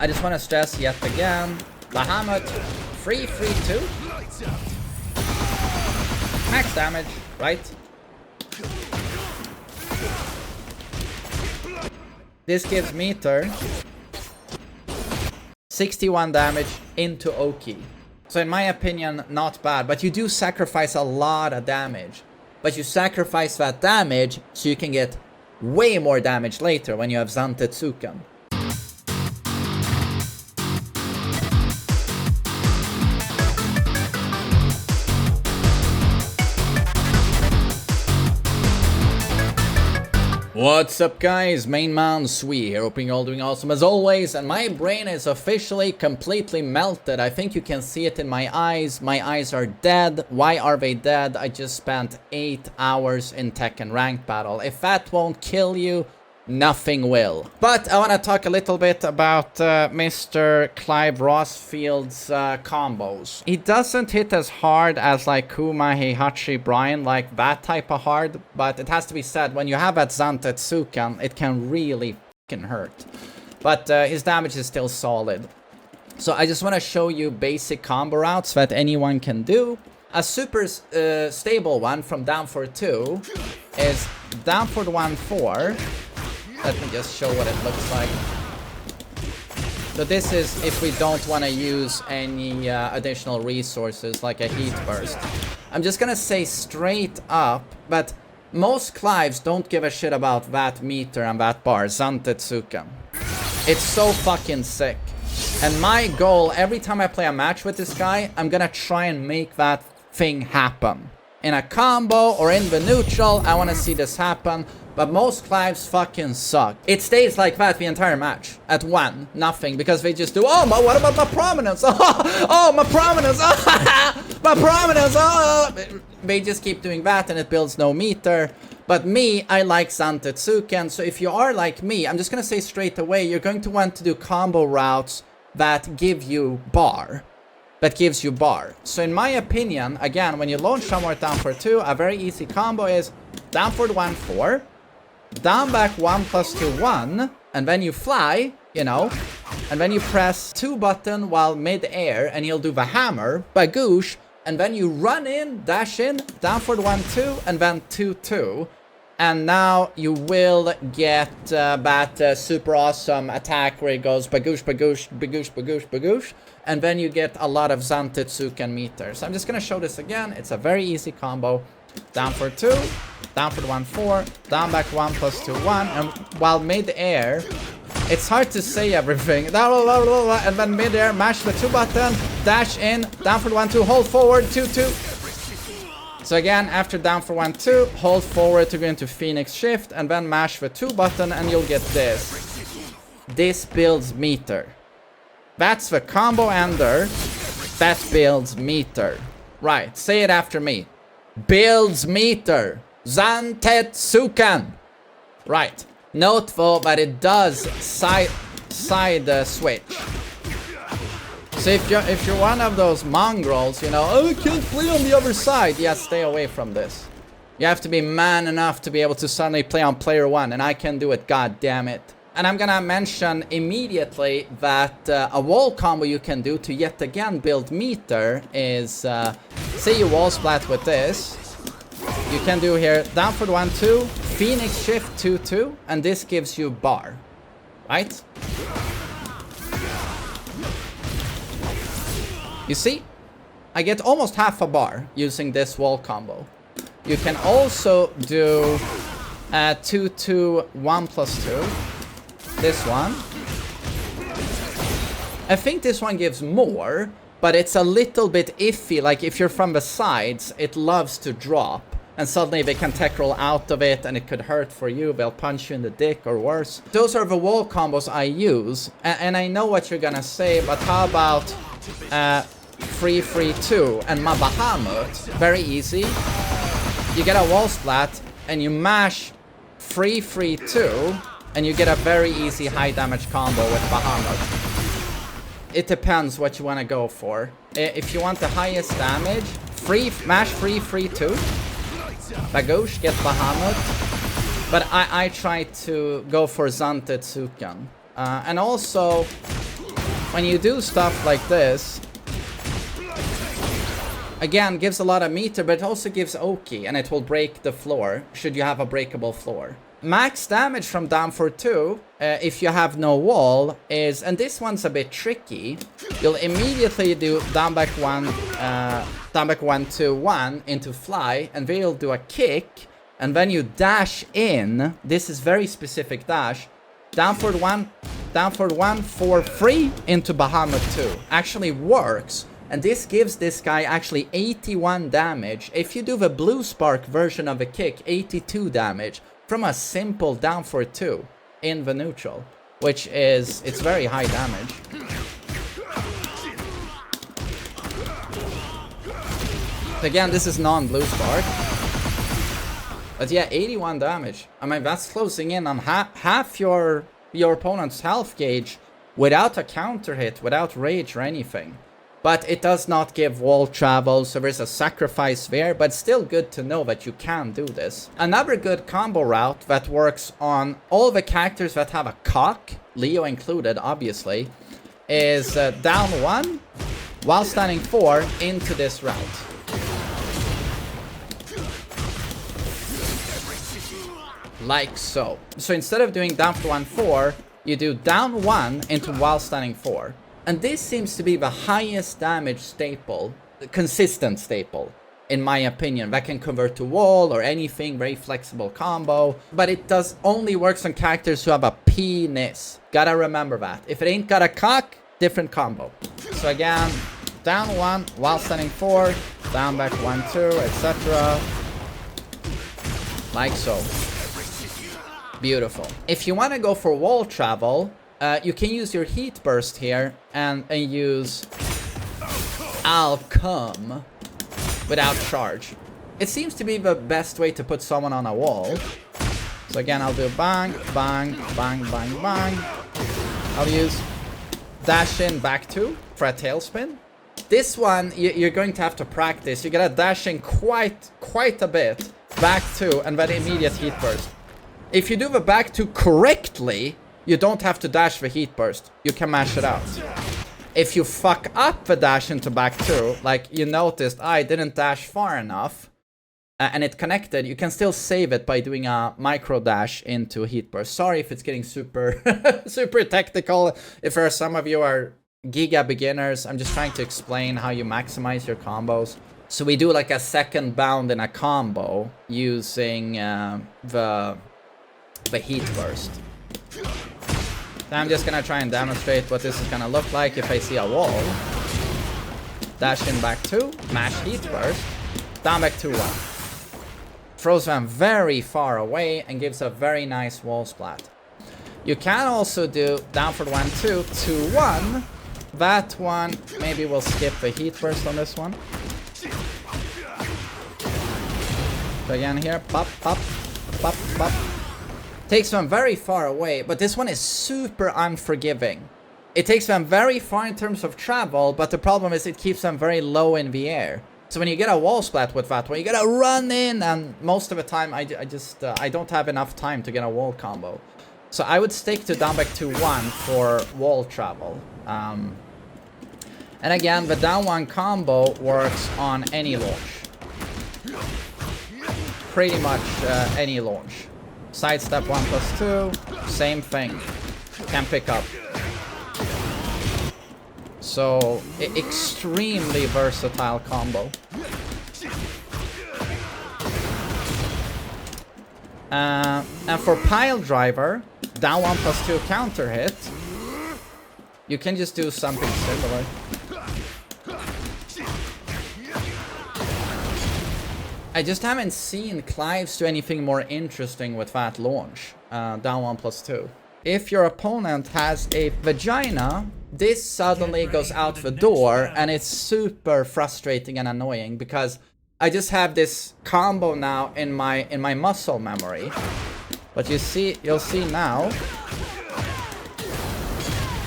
I just want to stress yet again, Bahamut, free 2. Max damage, right? This gives meter 61 damage into Oki. So in my opinion, not bad, but you do sacrifice a lot of damage. But you sacrifice that damage so you can get way more damage later when you have Zantetsuken. What's up guys, TheMainManSWE here, hoping you're all doing awesome as always, and my brain is officially completely melted. I think you can see it in my eyes are dead. Why are they dead? I just spent 8 hours in Tekken ranked battle. If that won't kill you, nothing will. But I want to talk a little bit about Mr. Clive Rosfield's combos. He doesn't hit as hard as like Kuma, Heihachi, Brian, like that type of hard, but it has to be said, when you have that Zantetsuken, it can really fucking hurt. But his damage is still solid. So I just want to show you basic combo routes that anyone can do. A super stable one from down for 2 is down for 1-4. Let me just show what it looks like. So this is if we don't want to use any additional resources like a heat burst. I'm just gonna say straight up, but most Clives don't give a shit about that meter and that bar, Zantetsuken. It's so fucking sick. And my goal, every time I play a match with this guy, I'm gonna try and make that thing happen. In a combo or in the neutral, I want to see this happen. But most Clives fucking suck. It stays like that the entire match. At 1, nothing. Because they just do, oh, what about my prominence? Oh, my prominence. My prominence. Oh. They just keep doing that and it builds no meter. But me, I like Zantetsuken. So if you are like me, I'm just going to say straight away, you're going to want to do combo routes that give you bar. So in my opinion, again, when you launch somewhere down for 2, a very easy combo is down for 1-4, down back 1+2 1, and then you fly, you know, and then you press 2 button while mid-air, and you'll do the hammer, bagoosh, and then you run in, dash in, down for 1-2, and then 2-2. And now you will get that super awesome attack where it goes bagoosh, bagoosh, bagoosh, bagoosh, bagoosh. And then you get a lot of Zantetsuken meters. I'm just going to show this again. It's a very easy combo. Down for 2, down for 1-4, down back 1+2 1. And while mid-air, it's hard to say everything. And then mid-air, mash the 2 button, dash in, down for 1-2, hold forward, 2-2. So again, after down for 1-2, hold forward to go into Phoenix Shift, and then mash the 2 button, and you'll get this. This builds meter. That's the combo ender. That builds meter. Right, say it after me. Builds meter. Zantetsuken. Right. Note though, but it does side switch. So if you're one of those mongrels, you know, oh, I can't play on the other side. Yeah, stay away from this. You have to be man enough to be able to suddenly play on player 1, and I can do it, god damn it. And I'm gonna mention immediately that a wall combo you can do to yet again build meter is, say you wall splat with this. You can do here, down for 1-2, Phoenix Shift 2-2, and this gives you bar, right? You see, I get almost half a bar using this wall combo. You can also do 2-2, 1+2. This one. I think this one gives more, but it's a little bit iffy. Like if you're from the sides, it loves to drop. And suddenly they can tech roll out of it and it could hurt for you. They'll punch you in the dick or worse. Those are the wall combos I use. And I know what you're gonna say, but how about 3-3-2 and my Bahamut? Very easy. You get a wall splat and you mash 3-3-2 and you get a very easy high damage combo with Bahamut. It depends what you want to go for. If you want the highest damage, mash 3-3-2. Bagoosh, get Bahamut. But I try to go for Zantetsuken. And also, when you do stuff like this, again, gives a lot of meter, but it also gives Oki, and it will break the floor, should you have a breakable floor. Max damage from down for 2, if you have no wall, is, and this one's a bit tricky, you'll immediately do down back 1, 2, 1 into fly, and then you'll do a kick, and when you dash in, this is very specific dash, down for 1 for free into Bahamut 2. Actually works. And this gives this guy actually 81 damage. If you do the blue spark version of a kick, 82 damage from a simple down for 2 in the neutral, which is, it's very high damage. Again, this is non-blue spark. But yeah, 81 damage. I mean, that's closing in on half your opponent's health gauge without a counter hit, without rage or anything. But it does not give wall travel, so there's a sacrifice there, but still good to know that you can do this. Another good combo route that works on all the characters that have a cock, Leo included, obviously, is down 1, while standing 4, into this route. Like so. So instead of doing down for 1, 4, you do down 1 into while standing 4. And this seems to be the highest damage staple, consistent staple, in my opinion, that can convert to wall or anything, very flexible combo. But it does only works on characters who have a penis. Gotta remember that. If it ain't got a cock, different combo. So again, down 1, while standing 4, down back 1, 2, etc. Like so. Beautiful. If you want to go for wall travel, you can use your heat burst here and use I'll come without charge. It seems to be the best way to put someone on a wall. So again, I'll do bang, bang, bang, bang, bang. I'll use dash in back 2 for a tailspin. This one, you're going to have to practice. You gotta dash in quite a bit, back 2, and then immediate heat burst. If you do the back 2 correctly, you don't have to dash the heat burst. You can mash it out. If you fuck up the dash into back 2, like you noticed I didn't dash far enough, and it connected, you can still save it by doing a micro dash into heat burst. Sorry if it's getting super super technical. If there are some of you are giga beginners, I'm just trying to explain how you maximize your combos. So we do like a second bound in a combo using the heat burst. So I'm just gonna try and demonstrate what this is gonna look like if I see a wall. Dash in back 2, mash heat burst, down back 2, 1. Throws them very far away and gives a very nice wall splat. You can also do down for 1, 2, 2, 1. That one, maybe we'll skip the heat burst on this one. So again here, pop, pop, pop, pop. Takes them very far away, but this one is super unforgiving. It takes them very far in terms of travel, but the problem is it keeps them very low in the air. So when you get a wall splat with that one, you gotta run in, and most of the time I don't have enough time to get a wall combo. So I would stick to down back 2, 1 for wall travel. And again, the down 1 combo works on any launch. Pretty much any launch. Sidestep 1 plus 2, same thing. Can pick up. So, extremely versatile combo. And for pile driver, down 1 plus 2 counter hit, you can just do something similar. I just haven't seen Clive's do anything more interesting with that launch. Down 1 plus 2. If your opponent has a vagina, this suddenly goes out the door, and it's super frustrating and annoying because I just have this combo now in my muscle memory. But you'll see now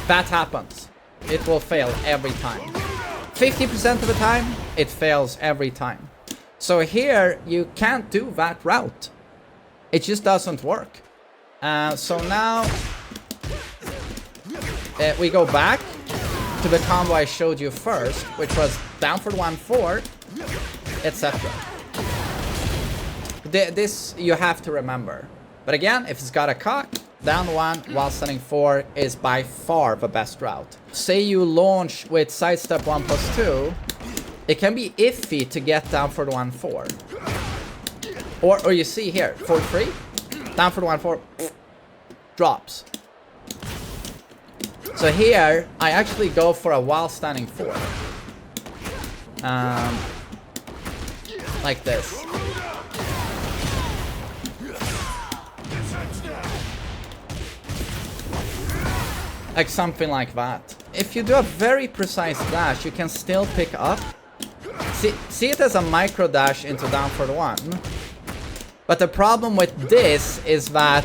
that happens. It will fail every time. 50% of the time, it fails every time. So here, you can't do that route. It just doesn't work. So now, we go back. to the combo I showed you first, which was down for 1-4, etc. This you have to remember. But again, if it's got a cock, down 1 while standing 4 is by far the best route. Say you launch with sidestep 1+2, it can be iffy to get down for the 1-4. Or you see here, 4-3, down for the 1-4, drops. So here, I actually go for a while standing 4. Like this. Like something like that. If you do a very precise dash, you can still pick up. See it as a micro dash into down for the 1. But the problem with this is that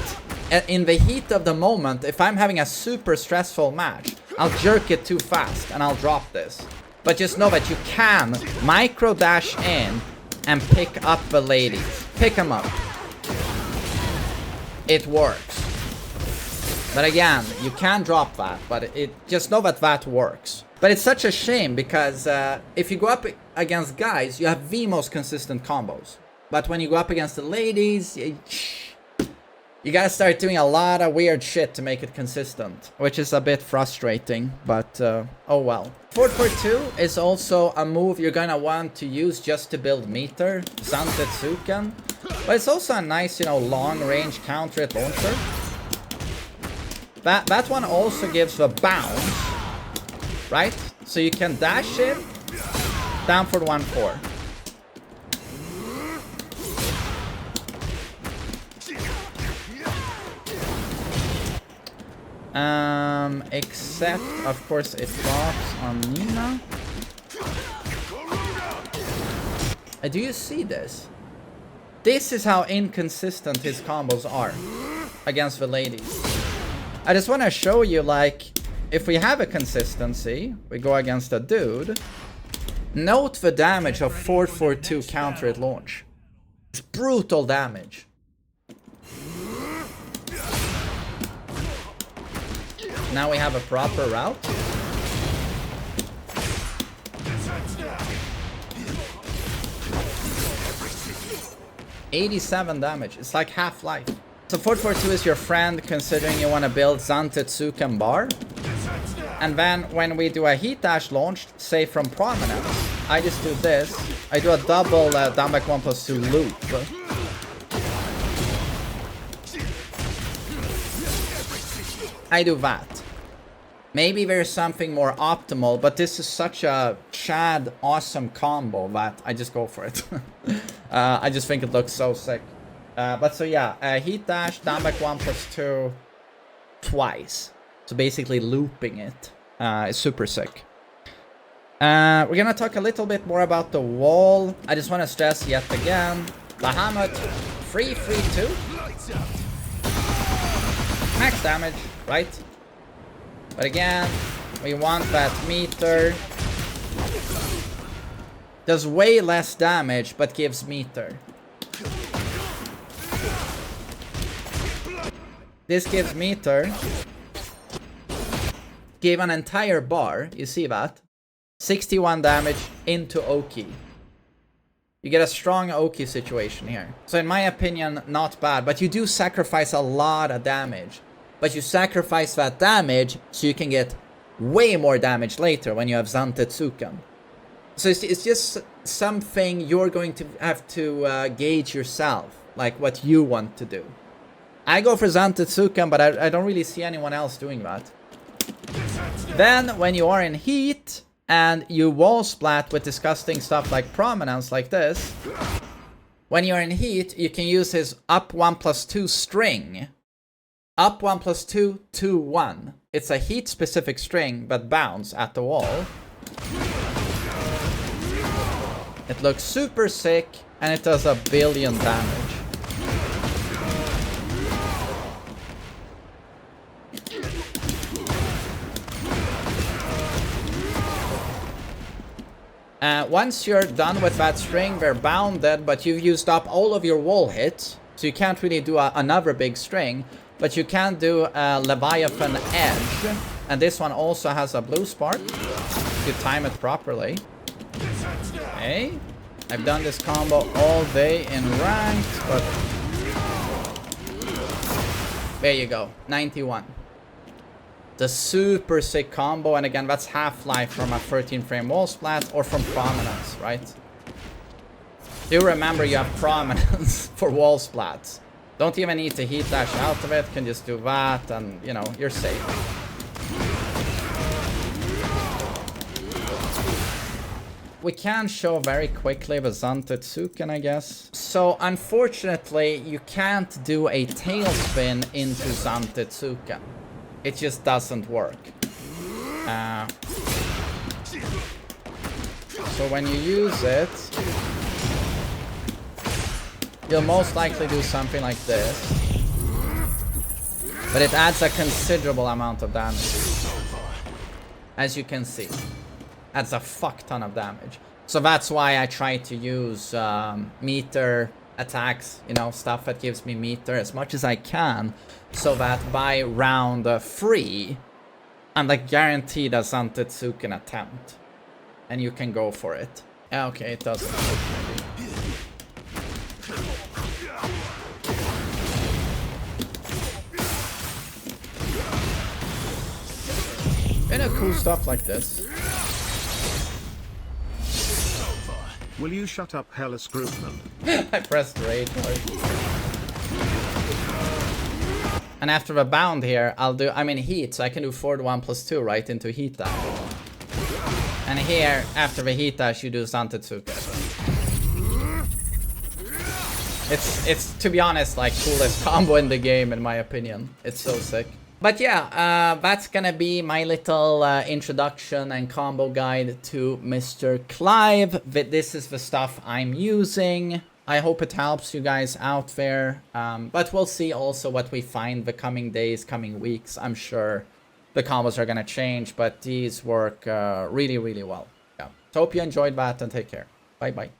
in the heat of the moment, if I'm having a super stressful match, I'll jerk it too fast and I'll drop this. But just know that you can micro dash in and pick up the ladies. Pick them up. It works. But again, you can drop that, but just know that that works. But it's such a shame because if you go up against guys, you have the most consistent combos. But when you go up against the ladies, you gotta start doing a lot of weird shit to make it consistent, which is a bit frustrating, but oh well. 4-4-2 is also a move you're gonna want to use just to build meter, Zantetsuken. But it's also a nice, you know, long-range counter-hit launcher. That one also gives the bounce, right? So you can dash it down for the 1-4. Except, of course, it drops on Nina. Do you see this? This is how inconsistent his combos are against the ladies. I just want to show you, like, if we have a consistency, we go against a dude. Note the damage of 4-4-2 counter at launch. It's brutal damage. Now we have a proper route. $87 damage. It's like half life. So 4-4-2 is your friend considering you want to build Zantetsuken bar. And then when we do a heat dash launch, say from prominence, I just do this. I do a double down back 1+2 loop. I do that. Maybe there's something more optimal, but this is such a Chad awesome combo that I just go for it. I just think it looks so sick. But so yeah, heat dash, down back 1+2 twice. So basically looping it is super sick. We're gonna talk a little bit more about the wall. I just want to stress yet again, Bahamut 3-3-2. Max damage, right? But again, we want that meter. Does way less damage, but gives meter. This gives meter. Gave an entire bar, you see that? 61 damage into Oki. You get a strong Oki situation here. So in my opinion, not bad, but you do sacrifice a lot of damage. But you sacrifice that damage so you can get way more damage later when you have Zantetsuken. So it's just something you're going to have to gauge yourself, like what you want to do. I go for Zantetsuken, but I don't really see anyone else doing that. Then when you are in heat and you wall splat with disgusting stuff like prominence like this, when you're in heat, you can use his up 1+2 string. Up 1+2, 2-1. It's a heat specific string, but bounce at the wall. It looks super sick, and it does a billion damage. Once you're done with that string, they're bounded, but you've used up all of your wall hits, so you can't really do another big string. But you can do a Leviathan Edge And this one also has a blue spark. If you time it properly. Okay. I've done this combo all day in ranked, but there you go. 91. The super sick combo, and again, that's half-life from a 13 frame wall splat or from prominence, right? Do remember you have prominence for wall splats. Don't even need to heat dash out of it, can just do that, and you know, you're safe. We can show very quickly the Zantetsuken, I guess. So unfortunately, you can't do a tailspin into Zantetsuken. It just doesn't work. So when you use it, you'll most likely do something like this. But it adds a considerable amount of damage. As you can see. Adds a fuck ton of damage. So that's why I try to use meter attacks, you know, stuff that gives me meter as much as I can, so that by round 3, I'm like guaranteed a Zantetsuken attempt. And you can go for it. Okay, it doesn't work maybe. You know, cool stuff like this. Will you shut up, Hellas Groupman? I pressed rage. And after the bound here, I'll do, I'm in heat, so I can do forward 1+2 right into heat dash. And here, after the heat dash, you do Zantetsuken. It's to be honest, like, coolest combo in the game, in my opinion. It's so sick. But yeah, that's gonna be my little introduction and combo guide to Mr. Clive. This is the stuff I'm using. I hope it helps you guys out there. But we'll see also what we find the coming days, coming weeks. I'm sure the combos are gonna change, but these work really, really well. Yeah. So hope you enjoyed that and take care. Bye-bye.